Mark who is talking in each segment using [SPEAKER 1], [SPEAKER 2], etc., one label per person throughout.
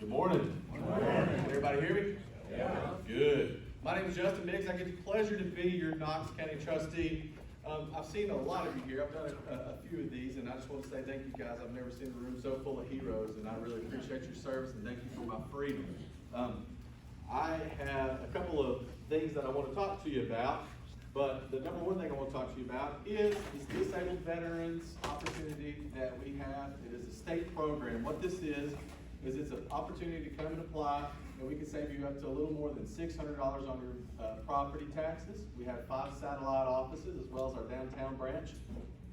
[SPEAKER 1] Good morning.
[SPEAKER 2] Good morning.
[SPEAKER 1] Can everybody hear me?
[SPEAKER 2] Yeah.
[SPEAKER 1] Good. My name is Justin Biggs. I get the pleasure to be your Knox County trustee. I've seen a lot of you here. I've done a few of these, and I just want to say thank you guys. I've never seen a room so full of heroes, and I really appreciate your service, and thank you for my freedom. I have a couple of things that I want to talk to you about, but the number one thing I want to talk to you about is this Disabled Veterans Opportunity that we have. It is a state program. What this is it's an opportunity to come and apply, and we can save you up to a little more than $600 on your property taxes. We have 5 satellite offices as well as our downtown branch.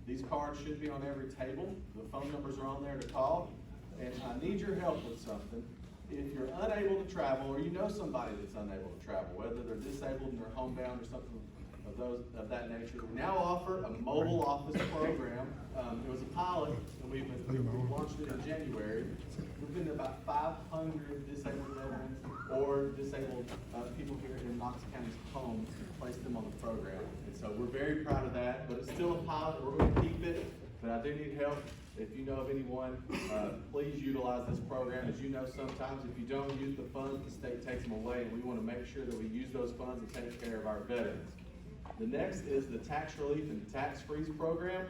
[SPEAKER 1] These cards should be on every table. The phone numbers are on there to call. And I need your help with something. If you're unable to travel, or you know somebody that's unable to travel, whether they're disabled and they're homebound or something of that nature, we now offer a mobile office program. It was a pilot, and we launched it in January. We've been to about 500 disabled veterans or disabled people here in Knox County's home and placed them on the program. And so we're very proud of that, but it's still a pilot. We're going to keep it, but I do need help. If you know of anyone, please utilize this program. As you know, sometimes if you don't use the funds, the state takes them away, and we want to make sure that we use those funds and take care of our veterans. The next is the tax relief and tax freeze program.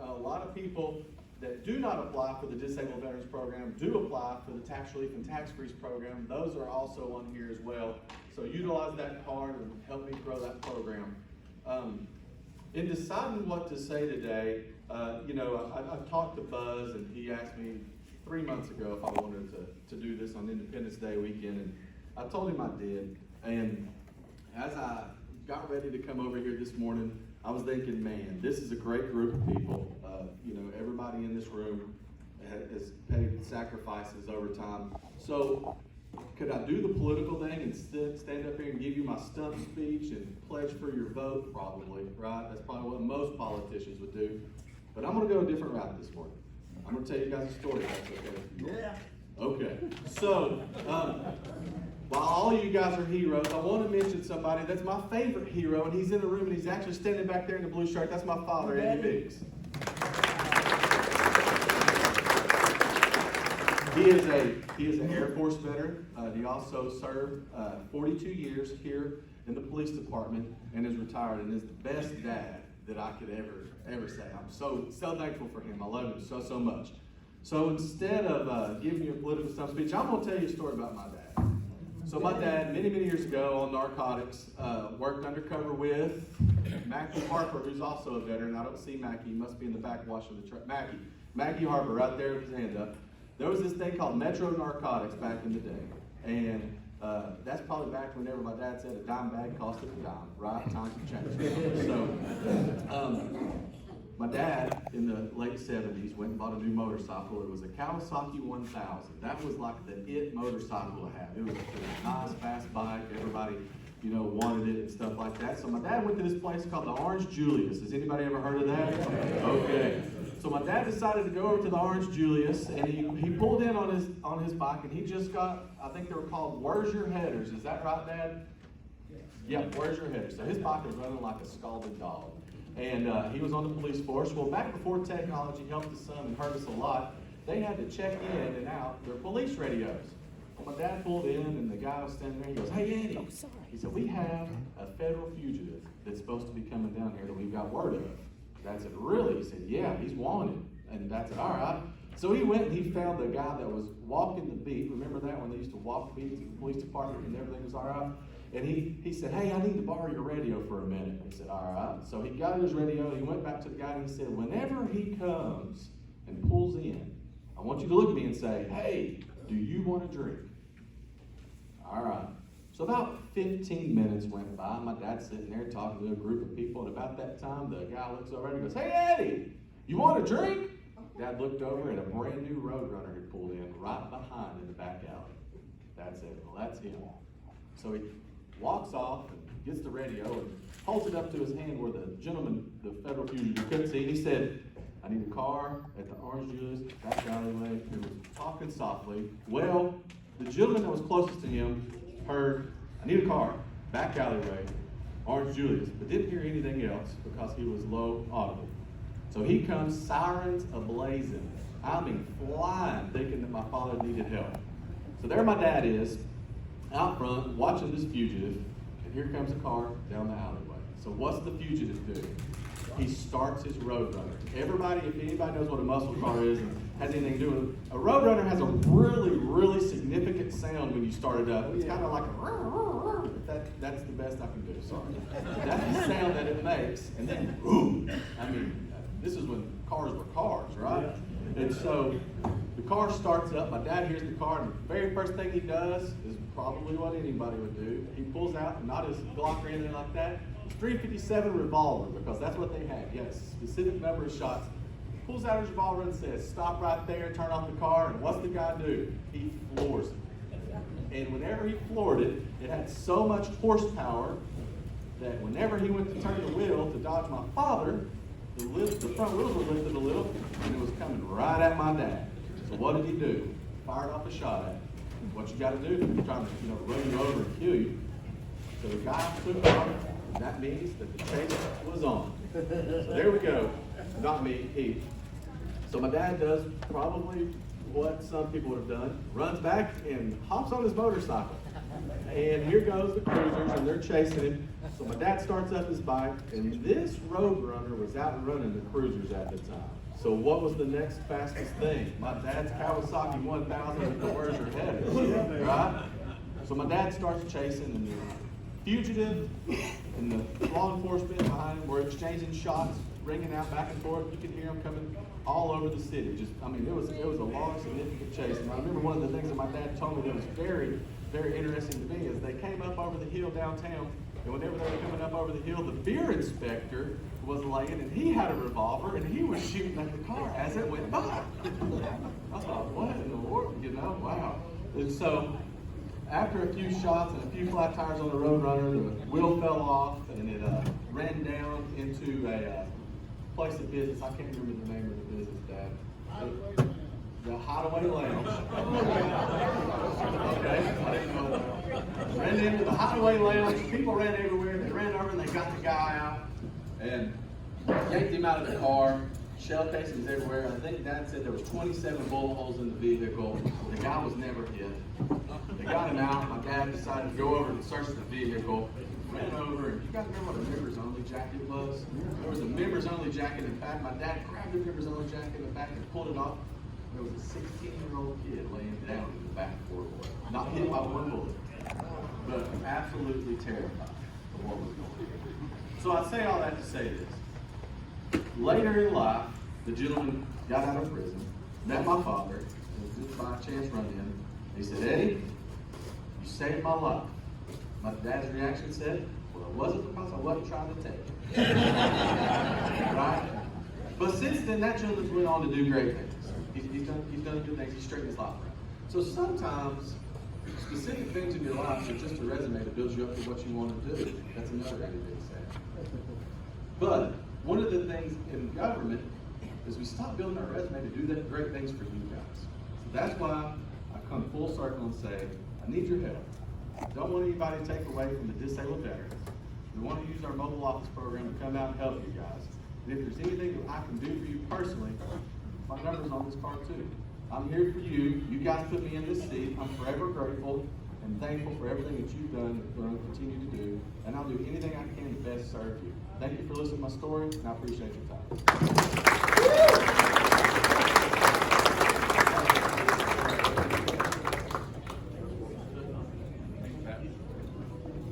[SPEAKER 1] A lot of people that do not apply for the Disabled Veterans Program do apply for the tax relief and tax freeze program. Those are also on here as well. So utilize that card and help me grow that program. In deciding what to say today, I've talked to Buzz, and he asked me 3 months ago if I wanted to do this on Independence Day weekend, and I told him I did. And as I got ready to come over here this morning, I was thinking, man, this is a great group of people. Everybody in this room has paid sacrifices over time. So could I do the political thing and stand up here and give you my stump speech and pledge for your vote? Probably, right? That's probably what most politicians would do. But I'm going to go a different route this morning. I'm going to tell you guys a story, if that's okay.
[SPEAKER 2] Yeah.
[SPEAKER 1] Okay. So, while all you guys are heroes, I want to mention somebody that's my favorite hero, and he's in the room, and he's actually standing back there in the blue shirt. That's my father, Andy Biggs. He is an Air Force veteran. He also served 42 years here in the police department and is retired, and is the best dad that I could ever say. I'm so thankful for him. I love him so much. So instead of giving you a political stump speech, I'm going to tell you a story about my dad. So my dad, many years ago on narcotics, worked undercover with Mackie Harper, who's also a veteran. I don't see Mackie. He must be in the back washing the truck. Mackie Harper, right there with his hand up. There was this thing called Metro Narcotics back in the day. And that's probably back whenever my dad said a dime bag costed a dime, right? Times have changed. So my dad, in the late 70s, went and bought a new motorcycle. It was a Kawasaki 1000. That was like the it motorcycle to have. It was a nice, fast bike. Everybody, wanted it and stuff like that. So my dad went to this place called the Orange Julius. Has anybody ever heard of that? Okay. So my dad decided to go over to the Orange Julius, and he pulled in on his bike, and he just got, I think they were called Where's Your Headers. Is that right, Dad? Yeah, Where's Your Headers. So his bike was running like a scalded dog. And he was on the police force. Well, back before technology helped us some and hurt us a lot, they had to check in and out their police radios. Well, my dad pulled in, and the guy was standing there. He goes, "Hey, Andy." He said, "We have a federal fugitive that's supposed to be coming down here that we've got word of." Dad said, "Really?" He said, "Yeah, he's wanted." And Dad said, "All right." So he went and he found the guy that was walking the beat. Remember that, when they used to walk the beat to the police department and everything was all right? And he said, "Hey, I need to borrow your radio for a minute." He said, "All right." So he got his radio, he went back to the guy, and he said, "Whenever he comes and pulls in, I want you to look at me and say, 'Hey, do you want a drink?'" All right. So about 15 minutes went by. My dad's sitting there talking to a group of people, and about that time, the guy looks over and he goes, "Hey, Eddie, you want a drink?" Dad looked over, and a brand new Roadrunner had pulled in right behind in the back alley. Dad said, "Well, that's him." So he walks off and gets the radio and holds it up to his hand where the gentleman, the federal fugitive, couldn't see. And he said, "I need a car at the Orange Julius, back alleyway." He was talking softly. Well, the gentleman that was closest to him heard, "I need a car, back alleyway, Orange Julius," but didn't hear anything else because he was low audible. So he comes, sirens ablazing. I mean, flying, thinking that my father needed help. So there my dad is, out front, watching this fugitive, and here comes a car down the alleyway. So what's the fugitive do? He starts his Roadrunner. Everybody, if anybody knows what a muscle car is and has anything to do with it, a Roadrunner has a really, really significant sound when you start it up. It's kind of like a that's the best I can do, sorry. That's the sound that it makes, and then boom. I mean, this is when cars were cars, right? And so the car starts up, my dad hears the car, and the very first thing he does is probably what anybody would do. He pulls out, not his Glock or anything like that, his .357 revolver, because that's what they had. He had a specific number of shots. He pulls out his revolver and says, stop right there, turn off the car, and what's the guy do? He floors it. And whenever he floored it, it had so much horsepower that whenever he went to turn the wheel to dodge my father, the front wheels were lifted a little, and it was coming right at my dad. So what did he do? Fired off a shot at him. What you got to do? They're trying to, run you over and kill you. So the guy took off, and that means that the chase was on. So there we go. Not me, he. So my dad does probably what some people would have done, runs back and hops on his motorcycle. And here goes the cruisers, and they're chasing him. So my dad starts up his bike, and this Roadrunner was outrunning the cruisers at the time. So what was the next fastest thing? My dad's Kawasaki 1000 with the where's your head, right? So my dad starts chasing, and the fugitive and the law enforcement behind him were exchanging shots, ringing out back and forth. You could hear them coming all over the city. It was a long, significant chase. And I remember one of the things that my dad told me that was very, very interesting to me is they came up over the hill downtown, and whenever they were coming up over the hill, the beer inspector was laying, and he had a revolver, and he was shooting at the car as it went by. I thought, what in the world, wow. And so, after a few shots and a few flat tires on the Roadrunner, the wheel fell off, and it ran down into a place of business. I can't remember the name of the business, Dad. The Hideaway Lounge. Okay, I didn't know that. Ran into the Hideaway Lounge. People ran everywhere. They ran over and they got the guy out and yanked him out of the car. Shell casings everywhere. I think Dad said there was 27 bullet holes in the vehicle. The guy was never hit. They got him out. My dad decided to go over and search the vehicle. Ran over, and you guys remember what a members only jacket was? There was a members only jacket in the back. My dad grabbed the members only jacket in the back and pulled it off. There was a 16-year-old kid laying down in the back floorboard, not hit by one bullet, but absolutely terrified of what was going on. So I say all that to say this. Later in life, the gentleman got out of prison, met my father, and just by chance run in. He said, Eddie, you saved my life. My dad's reaction said, well, it wasn't because I wasn't trying to take it. Right? But since then, that gentleman's went on to do great things. He's done good things. He's straightened his life around. So sometimes, specific things in your life are just a resume that builds you up to what you want to do. That's another Eddie big saying. But one of the things in government is we stop building our resume to do that great things for you guys. So that's why I come full circle and say, I need your help. Don't want anybody to take away from the disabled veterans. We want to use our mobile office program to come out and help you guys. And if there's anything that I can do for you personally, my number's on this card too. I'm here for you. You guys put me in this seat. I'm forever grateful and thankful for everything that you've done and going to continue to do. And I'll do anything I can to best serve you. Thank you for listening to my story, and I appreciate your time.